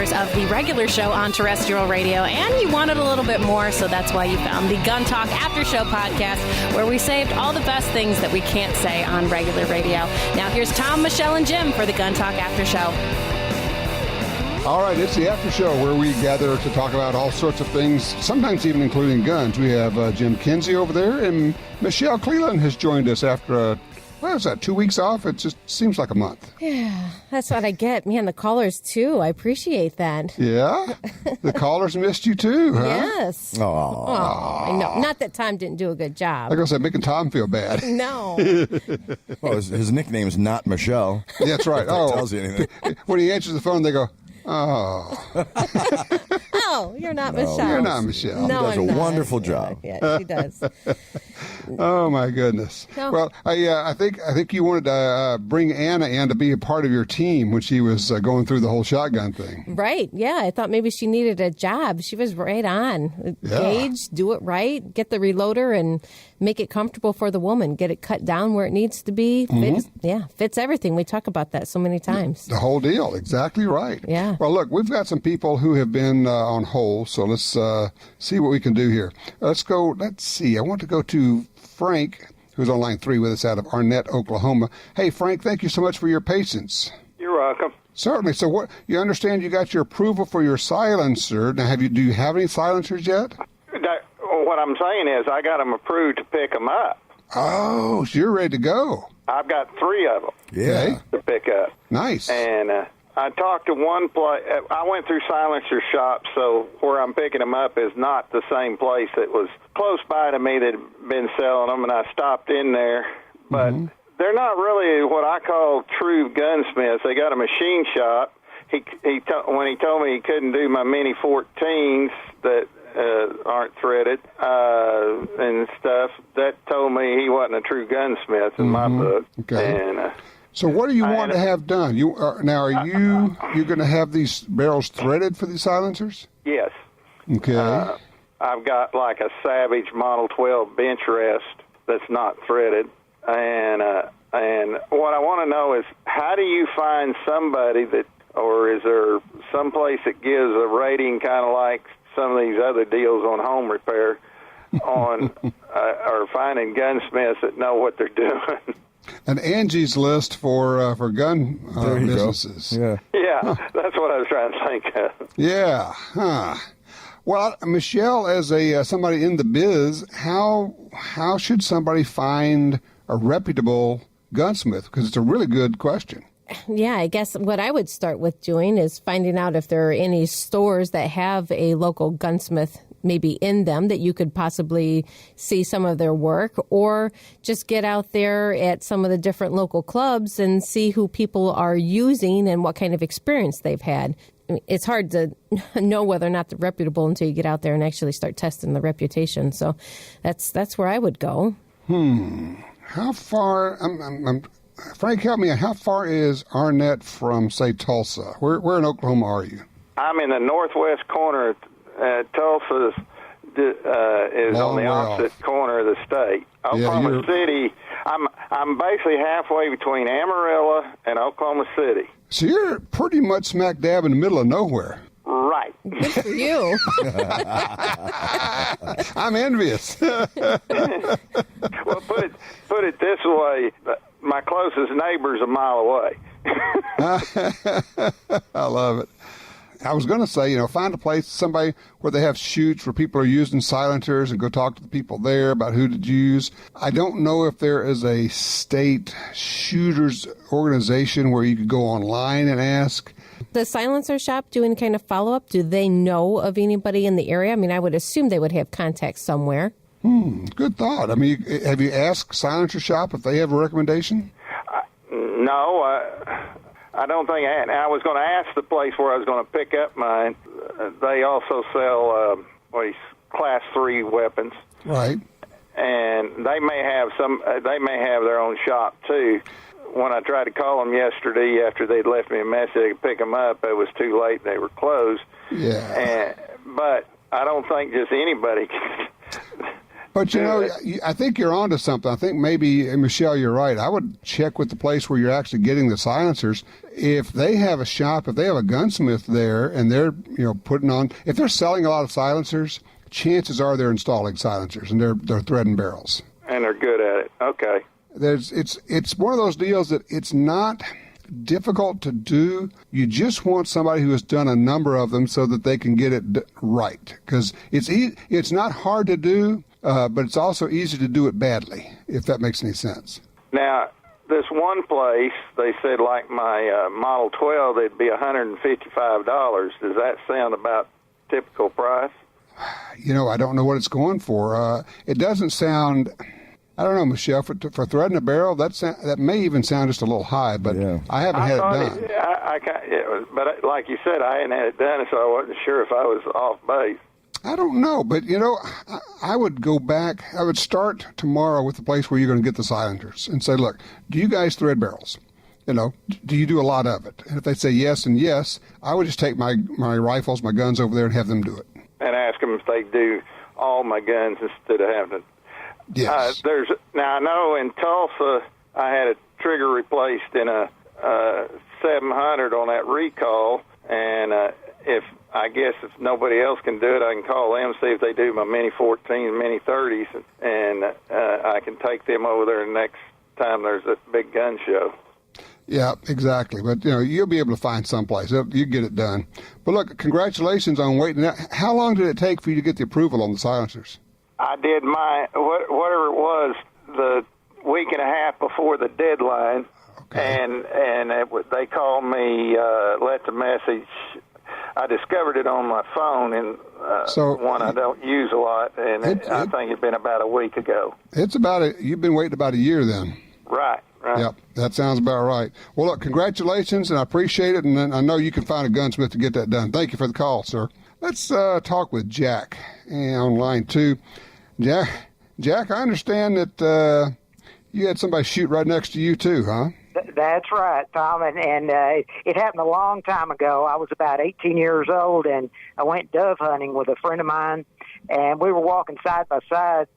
hours of the regular show on terrestrial radio, and you wanted a little bit more, so that's why you found the Gun Talk After Show podcast, where we saved all the best things that we can't say on regular radio. Now here's Tom, Michelle, and Jim for the Gun Talk After Show. All right, it's the after show where we gather to talk about all sorts of things, sometimes even including guns. We have Jim Kinsey over there, and Michelle Cleland has joined us after, 2 weeks off? It just seems like a month. Yeah, that's what I get. Man, the callers, too. I appreciate that. Yeah? The callers missed you, too, huh? Yes. Oh, no, not that Tom didn't do a good job. Like I said, making Tom feel bad. No. Well, his nickname's not Michelle. Yeah, that's right. If that tells you anything. When he answers the phone, they go, oh. Oh, you're not Michelle. You're not Michelle. No, she does a wonderful job. Yeah, she does. Oh, my goodness. No. Well, I think you wanted to bring Anna in to be a part of your team when she was going through the whole shotgun thing. Right. Yeah, I thought maybe she needed a job. She was right on. Yeah. Gauge, do it right, get the reloader, and make it comfortable for the woman. Get it cut down where it needs to be. Fits everything. We talk about that so many times. The whole deal. Exactly right. Yeah. Well, look, we've got some people who have been on hold, so let's see what we can do here. Let's see. I want to go to Frank, who's on line 3 with us out of Arnett, Oklahoma. Hey, Frank, thank you so much for your patience. You're welcome. Certainly. So what, you understand you got your approval for your silencer. Now, do you have any silencers yet? What I'm saying is I got them approved to pick them up. Oh, so you're ready to go. I've got 3 of them Yeah. to pick up. Nice. And I talked to one place. I went through silencer shops, so where I'm picking them up is not the same place that was close by to me that had been selling them, and I stopped in there. But they're not really what I call true gunsmiths. They got a machine shop. When he told me he couldn't do my Mini 14s that aren't threaded and stuff, that told me he wasn't a true gunsmith in my book. Okay. And, so what do you want to have done? Now, are you going to have these barrels threaded for these silencers? yes. Okay. I've got like a Savage Model 12 bench rest that's not threaded. And what I want to know is, how do you find somebody or is there some place that gives a rating kind of like some of these other deals on home repair on or finding gunsmiths that know what they're doing? An Angie's List for gun businesses. Yeah. Yeah, that's what I was trying to think of. Yeah. Huh. Well, Michelle, as somebody in the biz, how should somebody find a reputable gunsmith? Because it's a really good question. Yeah, I guess what I would start with doing is finding out if there are any stores that have a local gunsmith maybe in them that you could possibly see some of their work, or just get out there at some of the different local clubs and see who people are using and what kind of experience they've had. I mean, it's hard to know whether or not they're reputable until you get out there and actually start testing the reputation. So that's where I would go. How far? Frank, help me. How far is Arnett from, say, Tulsa? Where in Oklahoma are you? I'm in the northwest corner. Tulsa is on the opposite corner of the state. Oklahoma City. I'm basically halfway between Amarillo and Oklahoma City. So you're pretty much smack dab in the middle of nowhere. Right. Good for you. I'm envious. Well, put it this way: my closest neighbor's a mile away. I love it. I was going to say, find a place, somebody where they have shoots where people are using silencers, and go talk to the people there about who to use. I don't know if there is a state shooters organization where you could go online and ask. The silencer shop do any kind of follow-up? Do they know of anybody in the area? I mean, I would assume they would have contacts somewhere. Good thought. I mean, have you asked Silencer Shop if they have a recommendation? No, I don't think I had. I was going to ask the place where I was going to pick up mine. They also sell Class 3 weapons. Right. And they may have their own shop too. When I tried to call them yesterday after they'd left me a message to pick them up, it was too late. They were closed. Yeah. But I don't think just anybody But, you know, I think you're onto something. I think maybe, Michelle, you're right. I would check with the place where you're actually getting the silencers. If they have a shop, if they have a gunsmith there and they're, putting on, if they're selling a lot of silencers, chances are they're installing silencers and they're thread and barrels. And they're good at it. Okay. It's one of those deals that it's not difficult to do. You just want somebody who has done a number of them so that they can get it right. Because it's not hard to do, but it's also easy to do it badly, if that makes any sense. Now, this one place, they said like my Model 12, it'd be $155. Does that sound about typical price? I don't know what it's going for. It doesn't sound... I don't know, Michelle, for thread and a barrel, that may even sound just a little high, but yeah. I haven't had it done. But like you said, I hadn't had it done, so I wasn't sure if I was off base. I don't know, but, I would go back. I would start tomorrow with the place where you're going to get the silencers and say, look, do you guys thread barrels? Do you do a lot of it? And if they say yes and yes, I would just take my rifles, my guns over there and have them do it. And ask them if they do all my guns instead of having to. Yes. Now I know in Tulsa I had a trigger replaced in a 700 on that recall, and if nobody else can do it, I can call them, see if they do my Mini 14, Mini 30s, and I can take them over there the next time there's a big gun show. Yeah, exactly. But, you'll be able to find someplace. You get it done. But look, congratulations on waiting. How long did it take for you to get the approval on the silencers? I did whatever it was, the week and a half before the deadline, okay. and they called me, left a message. I discovered it on my phone, and one I don't use a lot, and I think it's been about a week ago. You've been waiting about a year then. Right. Yep, that sounds about right. Well, look, congratulations, and I appreciate it, and I know you can find a gunsmith to get that done. Thank you for the call, sir. Let's talk with Jack on line 2. Jack, I understand that you had somebody shoot right next to you too, huh? That's right, Tom, and it happened a long time ago. I was about 18 years old, and I went dove hunting with a friend of mine, and we were walking side by side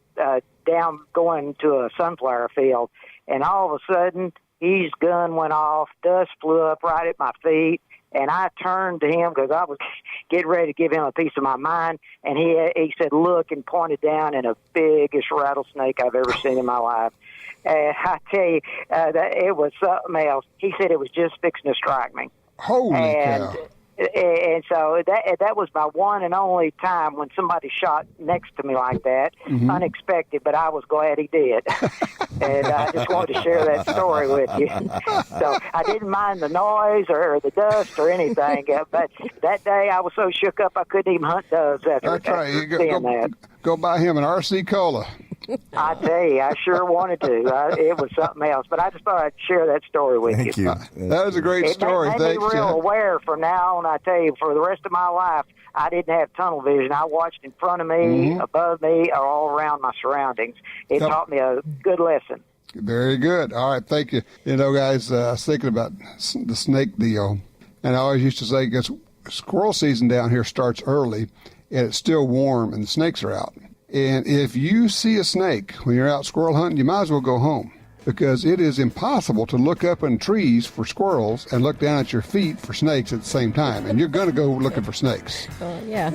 down going to a sunflower field, and all of a sudden, his gun went off, dust flew up right at my feet, and I turned to him because I was getting ready to give him a piece of my mind, and he said, look, and pointed down in a biggest rattlesnake I've ever seen in my life. And I tell you, that it was something else. He said it was just fixing to strike me. Holy cow. And so that was my one and only time when somebody shot next to me like that, unexpected, but I was glad he did. And I just wanted to share that story with you. So I didn't mind the noise or the dust or anything, but that day I was so shook up I couldn't even hunt doves after seeing that. Go buy him an RC Cola. I tell you, I sure wanted to. It was something else, but I just thought I'd share that story with you. Thank you. That was a great story. It made me real aware from now on. I tell you, for the rest of my life, I didn't have tunnel vision. I watched in front of me, above me, or all around my surroundings. It taught me a good lesson. Very good. All right, thank you. Guys, I was thinking about the snake deal, and I always used to say, because squirrel season down here starts early, and it's still warm, and the snakes are out. And if you see a snake when you're out squirrel hunting, you might as well go home, because it is impossible to look up in trees for squirrels and look down at your feet for snakes at the same time. And you're going to go looking for snakes. Yeah.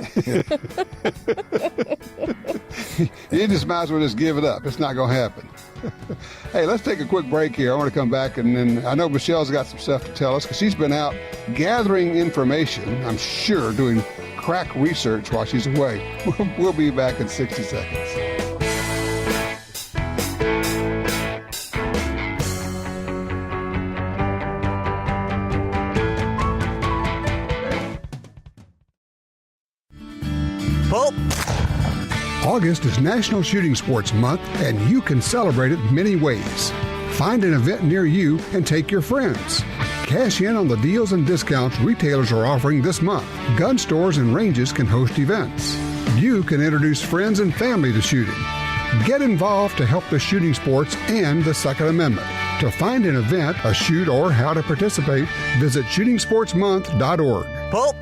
You just might as well just give it up. It's not going to happen. Hey, let's take a quick break here. I want to come back, and then I know Michelle's got some stuff to tell us, because she's been out gathering information, I'm sure, doing crack research while she's away. We'll be back in 60 seconds. Pull. August is National Shooting Sports Month, and you can celebrate it many ways. Find an event near you and take your friends. Cash in on the deals and discounts retailers are offering this month. Gun stores and ranges can host events. You can introduce friends and family to shooting. Get involved to help the shooting sports and the Second Amendment. To find an event, a shoot, or how to participate, visit shootingsportsmonth.org. Pull.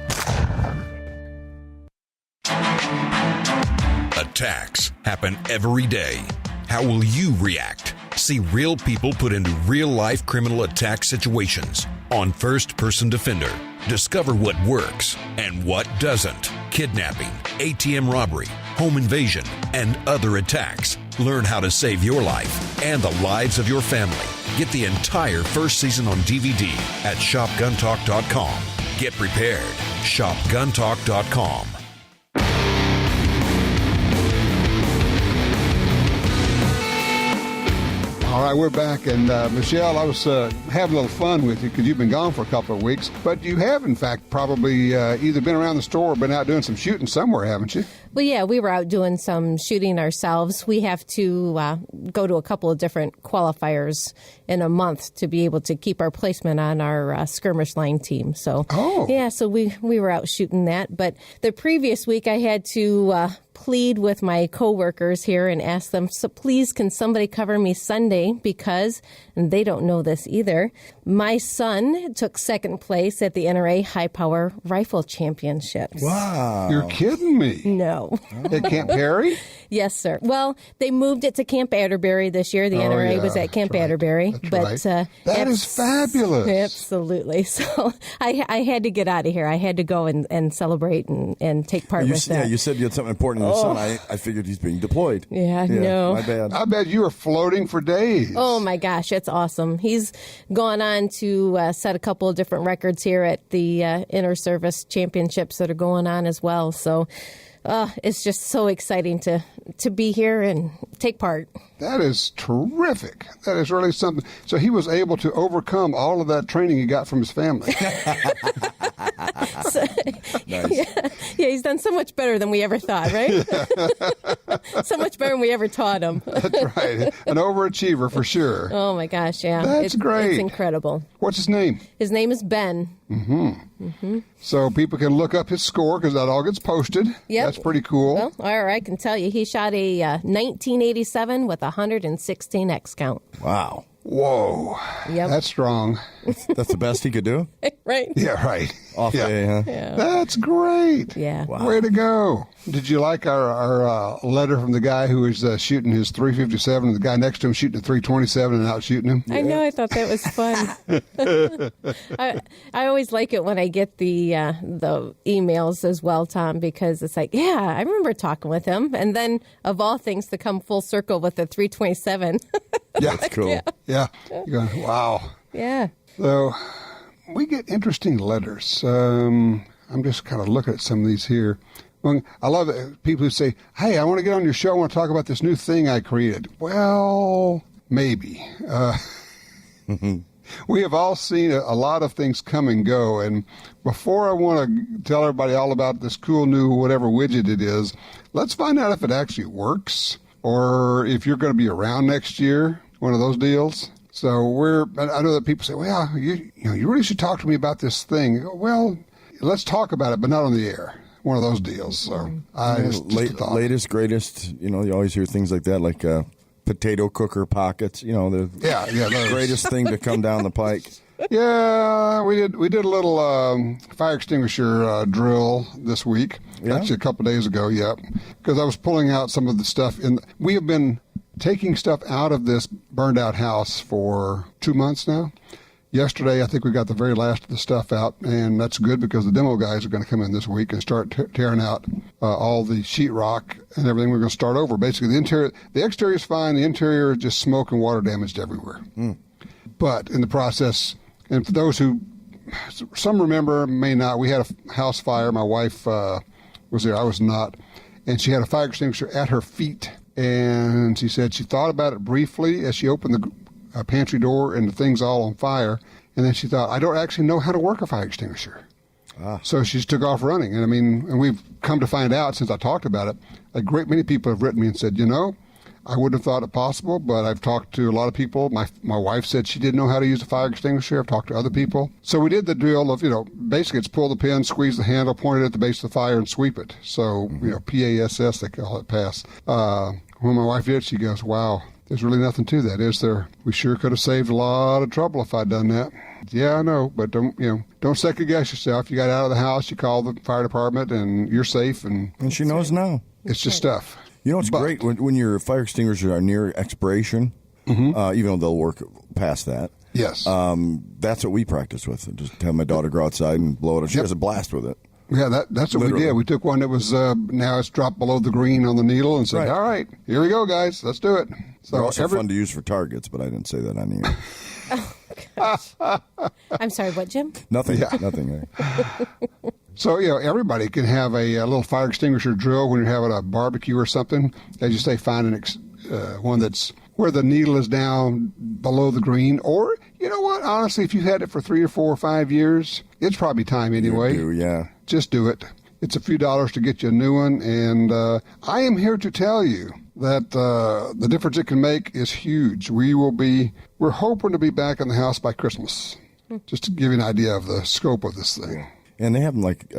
attacks happen every day. How will you react? See real people put into real-life criminal attack situations on First Person Defender. Discover what works and what doesn't. Kidnapping, ATM robbery, home invasion, and other attacks. Learn how to save your life and the lives of your family. Get the entire first season on DVD at shopguntalk.com. Get prepared. Shopguntalk.com. All right, we're back. And Michelle, I was having a little fun with you because you've been gone for a couple of weeks. But you have, in fact, probably either been around the store or been out doing some shooting somewhere, haven't you? Well, yeah, we were out doing some shooting ourselves. We have to go to a couple of different qualifiers in a month to be able to keep our placement on our skirmish line team. So, yeah, so we were out shooting that. But the previous week, I had to plead with my coworkers here and ask them, so please, can somebody cover me Sunday? Because, and they don't know this either, my son took second place at the NRA High Power Rifle Championships. Wow. You're kidding me. No. At Camp Perry? Yes, sir. Well, they moved it to Camp Atterbury this year. The NRA was at Camp Atterbury. That's right. That is fabulous. Absolutely. So I had to get out of here. I had to go and celebrate and take part with that. Yeah, you said you had something important in your son. I figured he's being deployed. Yeah, no. My bad. I bet you were floating for days. Oh, my gosh. It's awesome. He's gone on to set a couple of different records here at the inter-service championships that are going on as well. So it's just so exciting to be here and take part. That is terrific. That is really something. So he was able to overcome all of that training he got from his family. Nice. Yeah, he's done so much better than we ever thought, right? So much better than we ever taught him. That's right. An overachiever for sure. Oh, my gosh, yeah. That's great. It's incredible. What's his name? His name is Ben. So people can look up his score because that all gets posted. Yep. That's pretty cool. Well, all right, I can tell you. He shot a 1987 with 116 X count. Wow. Whoa. Yep. That's strong. That's the best he could do? Right? Yeah, right. Off day, huh? Yeah. That's great. Yeah. Wow. Way to go. Did you like our letter from the guy who was shooting his .357 and the guy next to him shooting a .327 and out shooting him? I know. I thought that was fun. I always like it when I get the emails as well, Tom, because it's like, yeah, I remember talking with him. And then, of all things, to come full circle with the .327. Yeah. That's cool. Yeah. You're going, wow. Yeah. So we get interesting letters. I'm just kind of looking at some of these here. Well, I love it. People who say, hey, I want to get on your show. I want to talk about this new thing I created. Well, maybe. We have all seen a lot of things come and go. And before I want to tell everybody all about this cool new whatever widget it is, let's find out if it actually works or if you're going to be around next year, one of those deals. So I know that people say, well, you really should talk to me about this thing. Well, let's talk about it, but not on the air. One of those deals. So latest, greatest, you always hear things like that, like potato cooker pockets, the greatest thing to come down the pike. Yeah, we did a little fire extinguisher drill this week. Yeah? Actually, a couple of days ago, because I was pulling out some of the stuff. We have been taking stuff out of this burned out house for 2 months now. Yesterday, I think we got the very last of the stuff out, and that's good because the demo guys are going to come in this week and start tearing out all the sheetrock and everything. We're going to start over. Basically, the exterior is fine. The interior is just smoke and water damaged everywhere. But in the process, and for those who, some remember, may not, we had a house fire. My wife was there. I was not. And she had a fire extinguisher at her feet. And she said she thought about it briefly as she opened the pantry door and the thing's all on fire. And then she thought, I don't actually know how to work a fire extinguisher. So she just took off running. And and we've come to find out since I talked about it, a great many people have written me and said, I wouldn't have thought it possible, but I've talked to a lot of people. My wife said she didn't know how to use a fire extinguisher. I've talked to other people. So we did the drill of, basically it's pull the pin, squeeze the handle, point it at the base of the fire, and sweep it. So, PASS, they call it, pass. When my wife did, she goes, wow, there's really nothing to that, is there? We sure could have saved a lot of trouble if I'd done that. Yeah, I know, but don't second guess yourself. You got out of the house, you call the fire department, and you're safe. And she knows now. It's just stuff. You know, it's great when your fire extinguishers are near expiration, even though they'll work past that. Yes. That's what we practice with. Just have my daughter go outside and blow it up. She has a blast with it. Yeah, that's what we did. We took one that was, now it's dropped below the green on the needle and said, all right, here we go, guys. Let's do it. So they're also fun to use for targets, but I didn't say that on the air. Oh, I'm sorry, what, Jim? Nothing. Nothing. So, everybody can have a little fire extinguisher drill when you're having a barbecue or something. As you say, find one that's where the needle is down below the green. Or, you know what? Honestly, if you've had it for 3 or 4 or 5 years, it's probably time anyway. You do, yeah. Just do it. It's a few dollars to get you a new one. And I am here to tell you that the difference it can make is huge. We're hoping to be back in the house by Christmas, just to give you an idea of the scope of this thing. And they have them like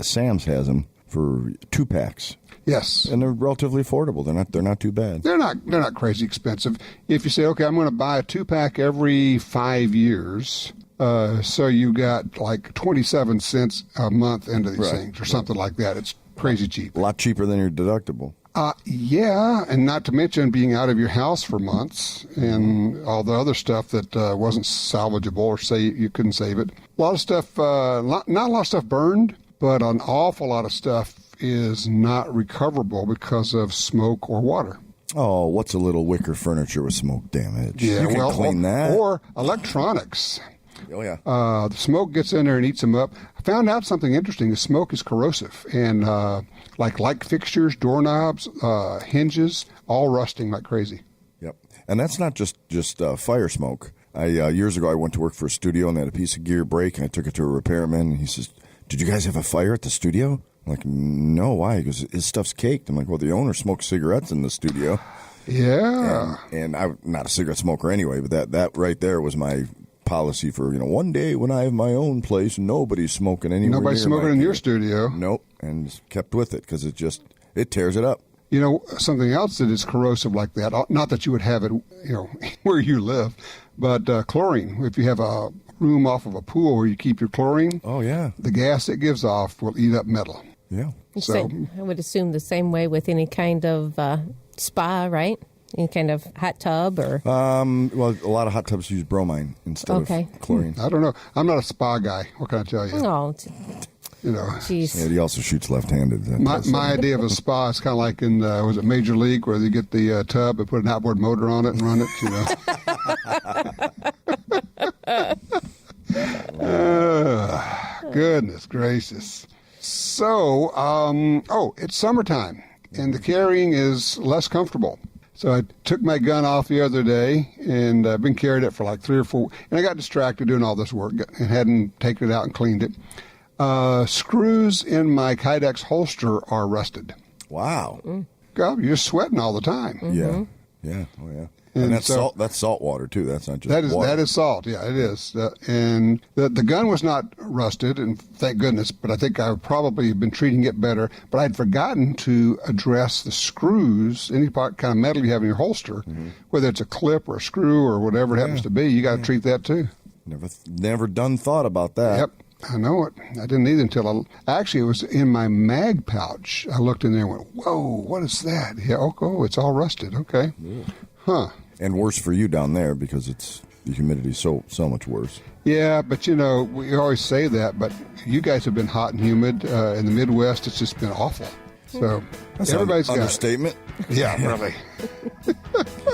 Sam's has them for 2-packs. Yes, and they're relatively affordable. They're not too bad. They're not crazy expensive. If you say, okay, I'm going to buy a 2-pack every 5 years, so you got like 27 cents a month into these things or something like that. It's crazy cheap. A lot cheaper than your deductible. Yeah, and not to mention being out of your house for months and all the other stuff that wasn't salvageable or say you couldn't save it. A lot of stuff, not a lot of stuff burned, but an awful lot of stuff is not recoverable because of smoke or water. Oh, what's a little wicker furniture with smoke damage? Yeah, you can clean that. Or electronics. Oh, yeah. The smoke gets in there and eats them up. I found out something interesting. The smoke is corrosive. And like light fixtures, doorknobs, hinges, all rusting like crazy. Yep. And that's not just fire smoke. Years ago, I went to work for a studio and they had a piece of gear break, and I took it to a repairman, and he says, "Did you guys have a fire at the studio?" I'm like, "No, why?" He goes, "His stuff's caked." I'm like, "Well, the owner smokes cigarettes in the studio." Yeah. And I'm not a cigarette smoker anyway, but that right there was my policy for, one day when I have my own place, nobody's smoking anywhere. Nobody's smoking in your studio. Nope. And just kept with it because it tears it up. Something else that is corrosive like that, not that you would have it, where you live, but chlorine. If you have a room off of a pool where you keep your chlorine, oh yeah, the gas it gives off will eat up metal. Yeah. So I would assume the same way with any kind of spa, right? Any kind of hot tub or? Well, a lot of hot tubs use bromine instead of chlorine. I don't know. I'm not a spa guy. What can I tell you? Oh, jeez. Yeah, he also shoots left-handed. My idea of a spa is kind of like in was it Major League, where they get the tub and put an outboard motor on it and run it. Goodness gracious. So, it's summertime and the carrying is less comfortable. So I took my gun off the other day, and I've been carrying it for like 3 or 4, and I got distracted doing all this work and hadn't taken it out and cleaned it. Screws in my Kydex holster are rusted. Wow. God, you're sweating all the time. Mm-hmm. Yeah. Oh, yeah. And that's salt. That's salt water too. That's not just water. That is salt. Yeah, it is. And the gun was not rusted, and thank goodness. But I think I've probably been treating it better. But I'd forgotten to address the screws, any kind of metal you have in your holster, whether it's a clip or a screw or whatever it happens to be. You got to treat that too. Never done thought about that. Yep. I know it. I didn't either until it was in my mag pouch. I looked in there and went, "Whoa, what is that?" Yeah, it's all rusted. Okay. Yeah. Huh. And worse for you down there because the humidity's so much worse. Yeah, but we always say that, but you guys have been hot and humid. In the Midwest, it's just been awful. So that's everybody's got understatement. Yeah, really.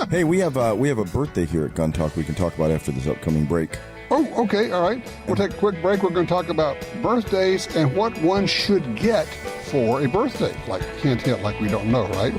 Hey, we have a birthday here at Gun Talk we can talk about after this upcoming break. Oh, okay, all right. We'll take a quick break. We're going to talk about birthdays and what one should get for a birthday. Like, hint, hint, like we don't know, right?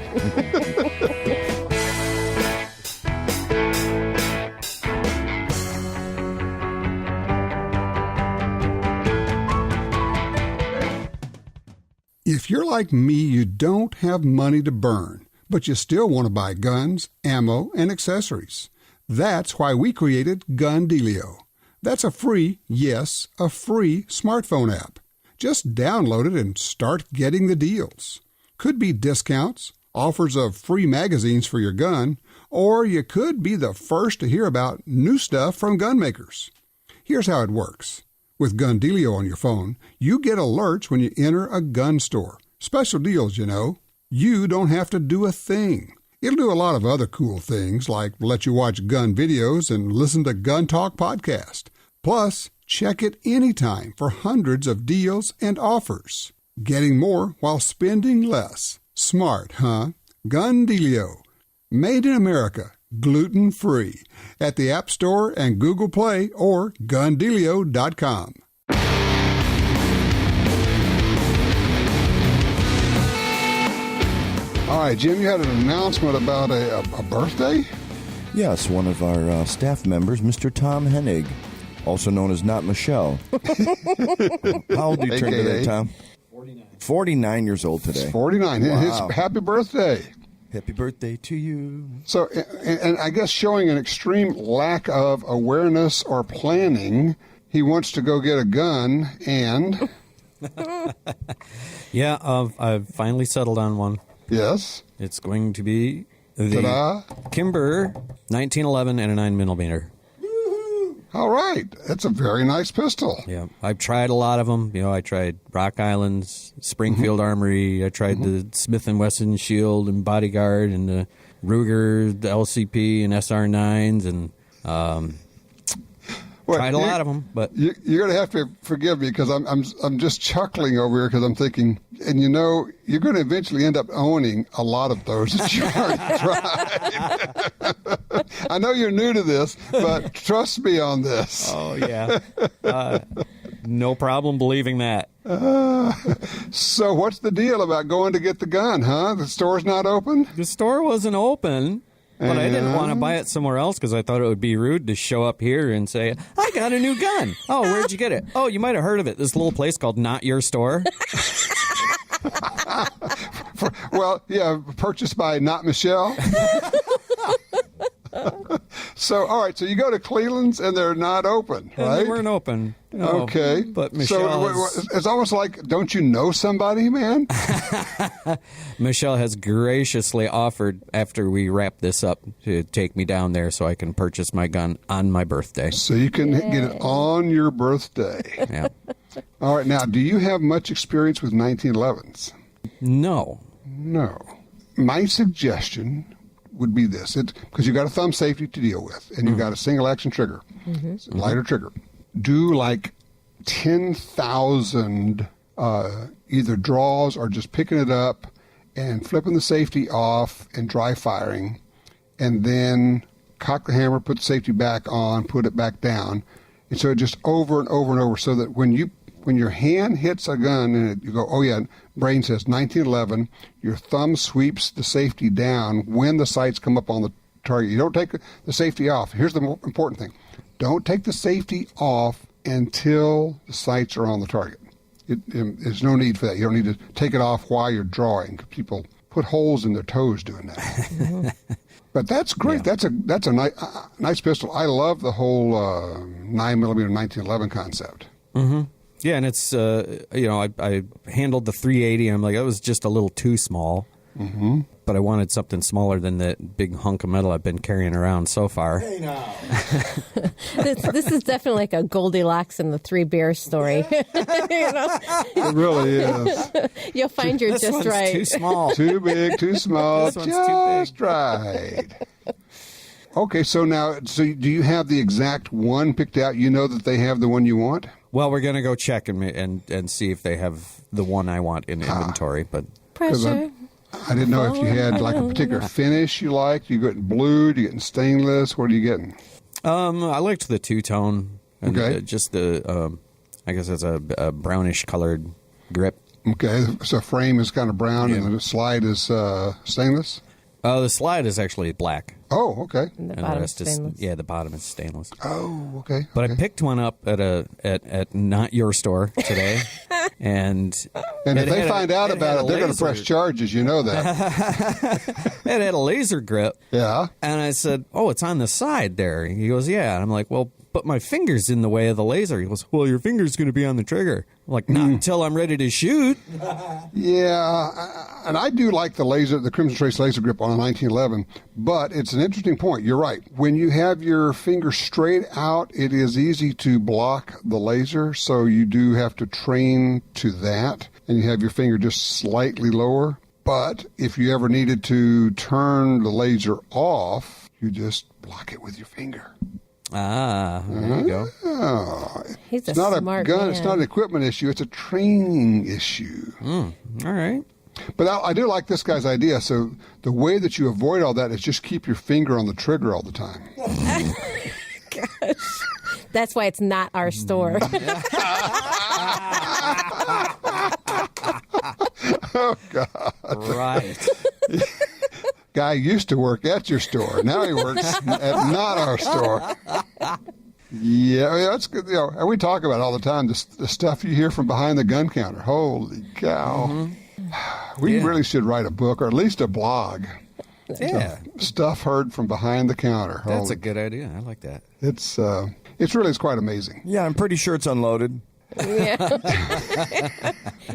If you're like me, you don't have money to burn, but you still want to buy guns, ammo, and accessories. That's why we created GunDealio. That's a free smartphone app. Just download it and start getting the deals. Could be discounts, offers of free magazines for your gun, or you could be the first to hear about new stuff from gun makers. Here's how it works. With GunDealio on your phone, you get alerts when you enter a gun store. Special deals, you don't have to do a thing. It'll do a lot of other cool things, like let you watch gun videos and listen to Gun Talk podcast. Plus, check it anytime for hundreds of deals and offers. Getting more while spending less. Smart, huh? GunDealio. Made in America. Gluten-free. At the App Store and Google Play or GunDealio.com. All right, Jim, you had an announcement about a birthday? Yes, one of our staff members, Mr. Tom Hennig, also known as Not Michelle. How old do you turn today, Tom? 49. 49 years old today. 49. Wow. His happy birthday. Happy birthday to you. So, and I guess showing an extreme lack of awareness or planning, he wants to go get a gun and... Yeah, I've finally settled on one. Yes. It's going to be the Ta-da. Kimber 1911 and a 9mm. All right. That's a very nice pistol. Yeah, I've tried a lot of them. You know, I tried Rock Island's Springfield Armory. I tried the Smith & Wesson Shield and Bodyguard and the Ruger, the LCP and SR9s and tried a lot of them. But you're going to have to forgive me because I'm just chuckling over here because I'm thinking, and you know, you're going to eventually end up owning a lot of those that you already tried. I know you're new to this, but trust me on this. oh yeah, no problem believing that. So what's the deal about going to get the gun, huh? The store's not open? The store wasn't open. But I didn't want to buy it somewhere else because I thought it would be rude to show up here and say, I got a new gun. Oh, where'd you get it? Oh, you might have heard of it. This little place called Not Your Store. Well, yeah, purchased by Not Michelle. So, all right, so you go to Cleveland's and they're not open, And right? they weren't open. No. Okay. But Michelle So it's almost like, don't you know somebody, man? Michelle has graciously offered, after we wrap this up, to take me down there so I can purchase my gun on my birthday. So you can get it on your birthday. Yeah. All right, now, do you have much experience with 1911s? No. No. My suggestion would be this, because you've got a thumb safety to deal with, and you've got a single action trigger, it's a lighter trigger. Do like 10,000 either draws or just picking it up and flipping the safety off and dry firing, and then cock the hammer, put the safety back on, put it back down. And so just over and over and over, so that when your hand hits a gun and you go, oh yeah, brain says 1911, your thumb sweeps the safety down when the sights come up on the target. You don't take the safety off. Here's the important thing. Don't take the safety off until the sights are on the target. There's no need for that. You don't need to take it off while you're drawing. People put holes in their toes doing that. But that's great. Yeah. That's a nice pistol. I love the whole 9mm 1911 concept. Mm-hmm. Yeah, and it's, I handled the 380, and I'm like, that was just a little too small. Mm-hmm. But I wanted something smaller than that big hunk of metal I've been carrying around so far. Hey, now. This is definitely like a Goldilocks and the Three Bears story. You know? It really is. You'll find you're this just one's right. too small. Too big, too small, This one's just too big. right. Okay, so do you have the exact one picked out? You know that they have the one you want? Well, we're going to go check and see if they have the one I want in inventory. But Pressure. I didn't know if you had like a particular finish you liked. You getting blue? Do you getting stainless? What are you getting? I liked the two-tone. And Okay. just the, I guess it's a brownish colored grip. Okay, so frame is kind of brown and the slide is stainless? The slide is actually black. Oh, okay. And the And bottom rest stainless. is the bottom is stainless. Oh, okay. But okay. I picked one up at Not Your Store today, and if they find out had about a it, they're going to press laser- charges. You know that. It had a laser grip, Yeah. and I said, "Oh, it's on the side there." He goes, "Yeah," and I'm like, "Well, but my finger's in the way of the laser." He goes, "Well, your finger's going to be on the trigger." I'm like, "Not until I'm ready to shoot." Yeah, and I do like the Crimson Trace laser grip on a 1911, but it's an interesting point. You're right. When you have your finger straight out, it is easy to block the laser, so you do have to train to that, and you have your finger just slightly lower. But if you ever needed to turn the laser off, you just block it with your finger. There you go. He's It's not a smart gun. man. It's not an equipment issue. It's a training issue. All right. But I do like this guy's idea. So the way that you avoid all that is just keep your finger on the trigger all the time. Gosh. That's why it's not our store. Oh, God. Right. Guy used to work at your store. Now he works at not our store. Yeah, I mean, that's good. You know, and we talk about it all the time, the stuff you hear from behind the gun counter. Holy cow. We really should write a book or at least a blog. Yeah. Stuff heard from behind the counter. That's a good idea. I like that. It's quite amazing. Yeah, I'm pretty sure it's unloaded. Yeah.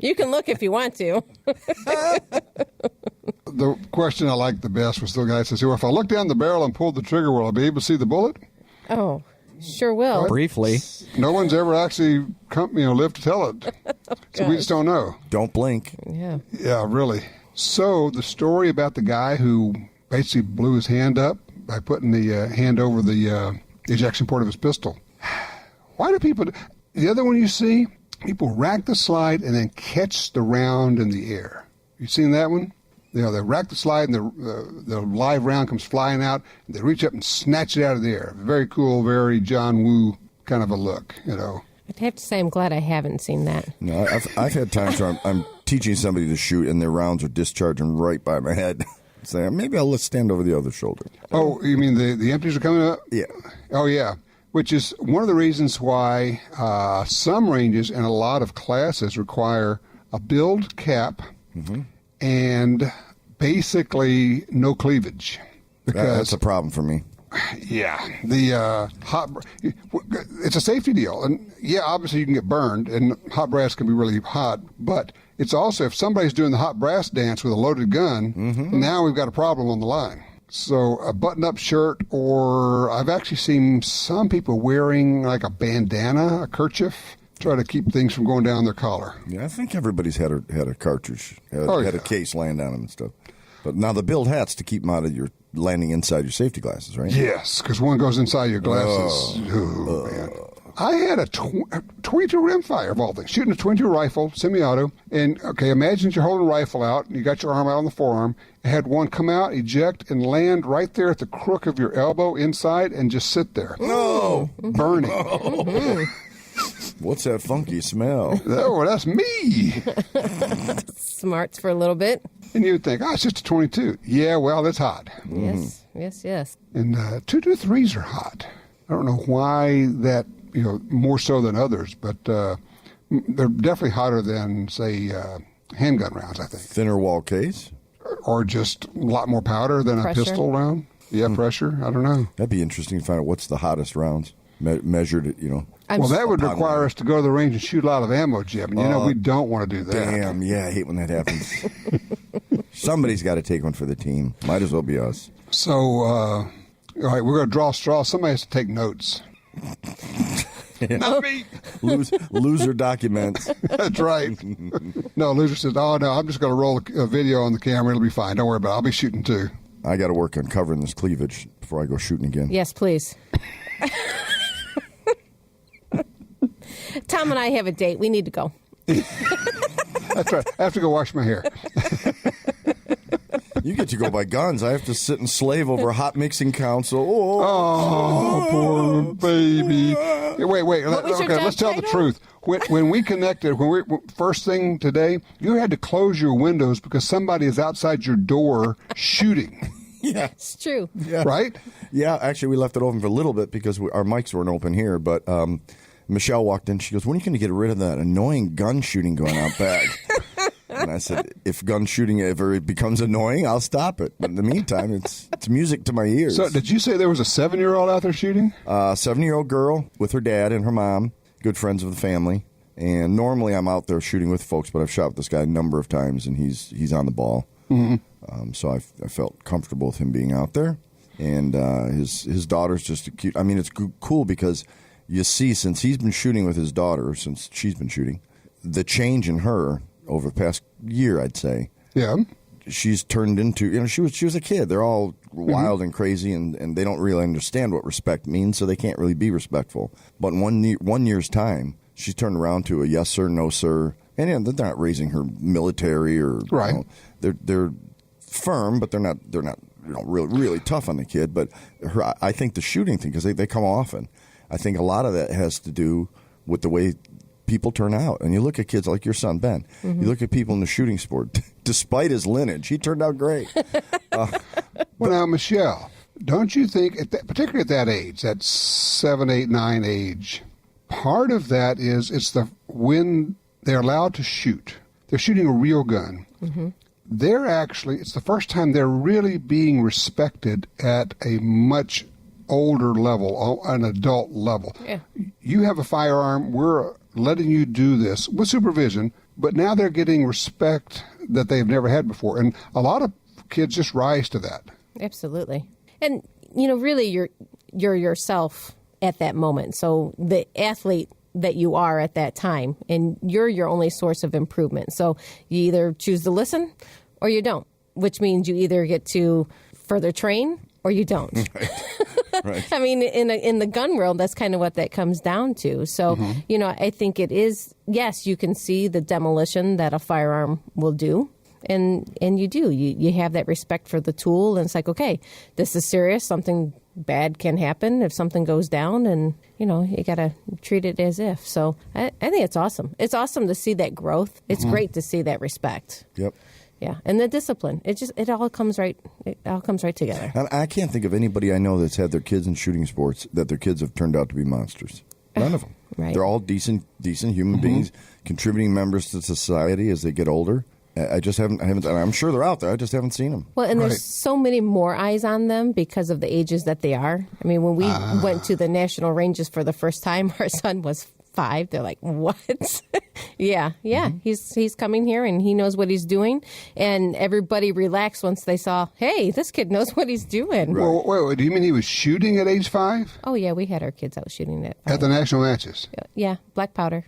You can look if you want to. The question I liked the best was the guy says, well, if I look down the barrel and pull the trigger, will I be able to see the bullet? Oh, sure will. Briefly. No one's ever actually lived to tell it. So we just don't know. Don't blink. Yeah. Yeah, really. So the story about the guy who basically blew his hand up by putting the hand over the ejection port of his pistol. Why do people... The other one you see, people rack the slide and then catch the round in the air. You seen that one? They rack the slide and the live round comes flying out, and they reach up and snatch it out of the air. Very cool, very John Woo kind of a look, I'd have to say I'm glad I haven't seen that. No, I've had times where I'm teaching somebody to shoot and their rounds are discharging right by my head. Saying, maybe I'll stand over the other shoulder. Oh, you mean the empties are coming up? Yeah. Oh, yeah. Which is one of the reasons why some ranges and a lot of classes require a build cap and basically no cleavage. Because That's a problem for me. Yeah, the it's a safety deal, and yeah, obviously you can get burned, and hot brass can be really hot. But it's also if somebody's doing the hot brass dance with a loaded gun, now we've got a problem on the line. So a button-up shirt, or I've actually seen some people wearing like a bandana, a kerchief, try to keep things from going down their collar. Yeah, I think everybody's had a cartridge, had a case laying down and stuff. But now the build hats to keep them out of your landing inside your safety glasses, right? Yes, because one goes inside your glasses. Man. I had a 22 rimfire of all things, shooting a 22 rifle, semi-auto. And, okay, imagine you're holding a rifle out, and you got your arm out on the forearm. It had one come out, eject, and land right there at the crook of your elbow inside and just sit there. No! Burning. What's that funky smell? Oh, that's me. Smarts for a little bit. And you'd think, it's just a 22. Yeah, well, it's hot. Yes. And 223s are hot. I don't know why that, more so than others, but they're definitely hotter than, say, handgun rounds, I think. Thinner wall case? Or just a lot more powder than Pressure. a pistol round. Yeah, pressure. I don't know. That'd be interesting to find out what's the hottest rounds. Measured at, Well, that would require us to go to the range and shoot a lot of ammo, Jim. And we don't want to do that. Damn, yeah, I hate when that happens. Somebody's got to take one for the team. Might as well be us. So, all right, we're going to draw straws. Somebody has to take notes. Not me. Loser documents. That's right. No, loser says, oh, no, I'm just going to roll a video on the camera. It'll be fine. Don't worry about it. I'll be shooting too. I got to work on covering this cleavage before I go shooting again. Yes, please. Tom and I have a date. We need to go. That's right. I have to go wash my hair. You get to go buy guns. I have to sit and slave over hot mixing council. Oh, poor baby. Wait. Let's tell the truth. When we connected, first thing today, you had to close your windows because somebody is outside your door shooting. Yeah. It's true. Yeah. Right? Yeah, actually, we left it open for a little bit because our mics weren't open here, but Michelle walked in. She goes, when are you going to get rid of that annoying gun shooting going out back? And I said, if gun shooting ever becomes annoying, I'll stop it. But in the meantime, it's music to my ears. So did you say there was a 7-year-old out there shooting? 7-year-old girl with her dad and her mom, good friends of the family. And normally I'm out there shooting with folks, but I've shot with this guy a number of times, and he's on the ball. Mm-hmm. So I felt comfortable with him being out there. And his daughter's just a cute. I mean, it's cool because you see, since he's been shooting with his daughter, since she's been shooting, the change in her over the past year, I'd say. Yeah. she's turned into, she was a kid. They're all wild and crazy, and they don't really understand what respect means, so they can't really be respectful. But in 1 year's time, she's turned around to a yes sir, no sir, and they're not raising her military or right. They're firm, but they're not really tough on the kid. But I think the shooting thing, because they come often, I think a lot of that has to do with the way people turn out. And you look at kids like your son, Ben. You look at people in the shooting sport. Despite his lineage, he turned out great. Well, now, Michelle, don't you think, particularly at that age, that 7, 8, 9 age, part of that is when they're allowed to shoot. They're shooting a real gun. It's the first time they're really being respected at a much older level, an adult level. Yeah. You have a firearm. We're letting you do this with supervision, but now they're getting respect that they've never had before. And a lot of kids just rise to that. Absolutely. And, really you're yourself at that moment. So the athlete that you are at that time, and you're your only source of improvement. So you either choose to listen or you don't, which means you either get to further train or you don't. Right. I mean, in the gun world, that's kind of what that comes down to. So, I think it is, yes, you can see the demolition that a firearm will do. And you do. You have that respect for the tool. And it's like, okay, this is serious. Something bad can happen if something goes down. And, you got to treat it as if. So I think it's awesome. It's awesome to see that growth. It's great to see that respect. Yep. Yeah, and the discipline. It all comes right together. And I can't think of anybody I know that's had their kids in shooting sports that their kids have turned out to be monsters. None of them. Right. They're all decent human beings, contributing members to society as they get older. I just haven't. I'm sure they're out there. I just haven't seen them. Well, and there's so many more eyes on them because of the ages that they are. I mean, when we went to the national ranges for the first time, our son was 5. They're like, what? Yeah. He's coming here and he knows what he's doing. And everybody relaxed once they saw, hey, this kid knows what he's doing. Right. Well, wait, do you mean he was shooting at age 5? Oh, yeah, we had our kids out shooting at 5. At the national matches? Yeah, black powder.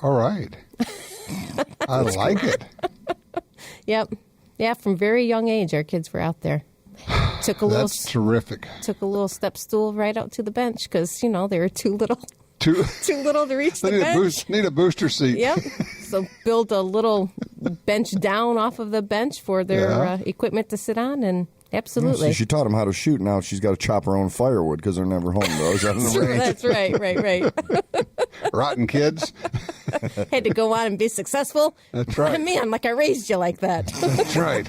All right. I like it. Yep. Yeah, from very young age, our kids were out there. That's terrific. Took a little step stool right out to the bench because, they were too little. Too little to reach the bench. Need a booster seat. Yep. So build a little bench down off of the bench for their equipment to sit on, and absolutely. So she taught them how to shoot. Now she's got to chop her own firewood because they're never home. That's right. Rotten kids. Had to go on and be successful. That's right. Man, like I raised you like that. That's right.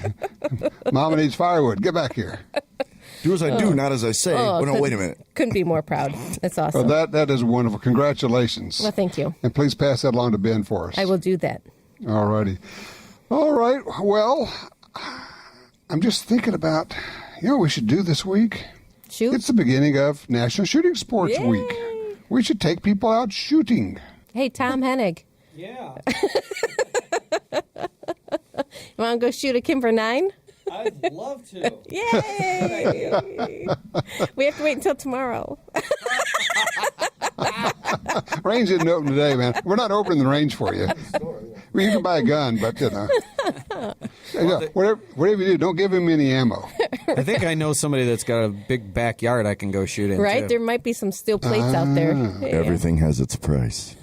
Mama needs firewood. Get back here. Do as I do, not as I say. Oh, no, wait a minute. Couldn't be more proud. That's awesome. Well, that is wonderful. Congratulations. Well, thank you. And please pass that along to Ben for us. I will do that. All righty. All right. Well, I'm just thinking about, what we should do this week. Shoot. It's the beginning of National Shooting Sports Yay. Week. We should take people out shooting. Hey, Tom Hennig. Yeah. You want to go shoot a Kimber 9? I'd love to. Yay! We have to wait until tomorrow. Range didn't open today, man. We're not opening the range for you. Well, you can buy a gun, but whatever you do, don't give him any ammo. I think I know somebody that's got a big backyard I can go shoot in. Right? Too. There might be some steel plates out there. Yeah. Everything has its price.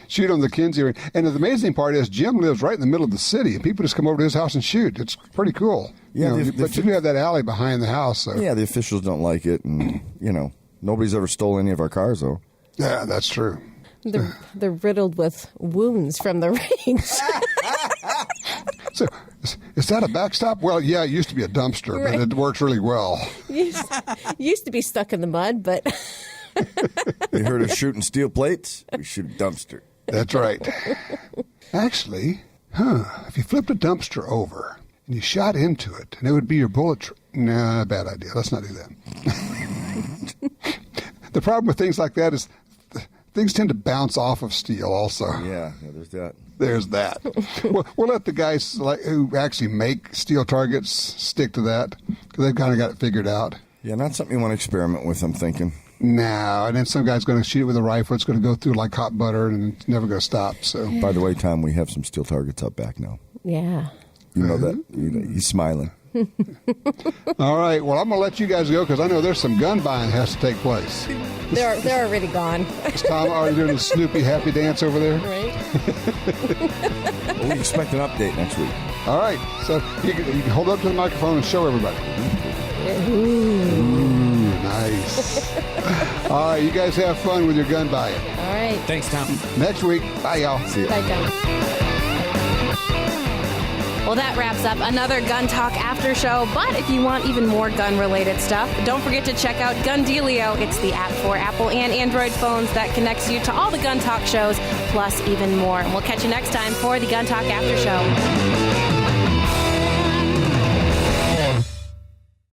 Shoot on the Kinsey ring. And the amazing part is Jim lives right in the middle of the city, and people just come over to his house and shoot. It's pretty cool. Yeah, but you do have that alley behind the house. So. Yeah, the officials don't like it, and nobody's ever stolen any of our cars, though. Yeah, that's true. They're riddled with wounds from the range. So, is that a backstop? Well, yeah, it used to be a dumpster, right. but it works really well. Used to be stuck in the mud, but... You heard of shooting steel plates? We shoot a dumpster. That's right. Actually, if you flipped a dumpster over and you shot into it, and it would be your bullet... Nah, bad idea. Let's not do that. The problem with things like that is things tend to bounce off of steel also. Yeah, there's that. There's that. We'll let the guys who actually make steel targets stick to that because they've kind of got it figured out. Yeah, not something you want to experiment with, I'm thinking. No, and then some guy's going to shoot it with a rifle. It's going to go through like hot butter, and it's never going to stop. So, by the way, Tom, we have some steel targets up back now. Yeah. You know that. He's smiling. All right. Well, I'm going to let you guys go because I know there's some gun buying that has to take place. They're already gone. Is Tom already doing the Snoopy happy dance over there? Right. Well, we expect an update next week. All right. So you can hold up to the microphone and show everybody. Ooh, nice. All right. You guys have fun with your gun buying. All right. Thanks, Tom. Next week. Bye, y'all. See ya. Bye, Tom. Well, that wraps up another Gun Talk After Show. But if you want even more gun-related stuff, don't forget to check out GunDealio. It's the app for Apple and Android phones that connects you to all the Gun Talk shows, plus even more. And we'll catch you next time for the Gun Talk After Show.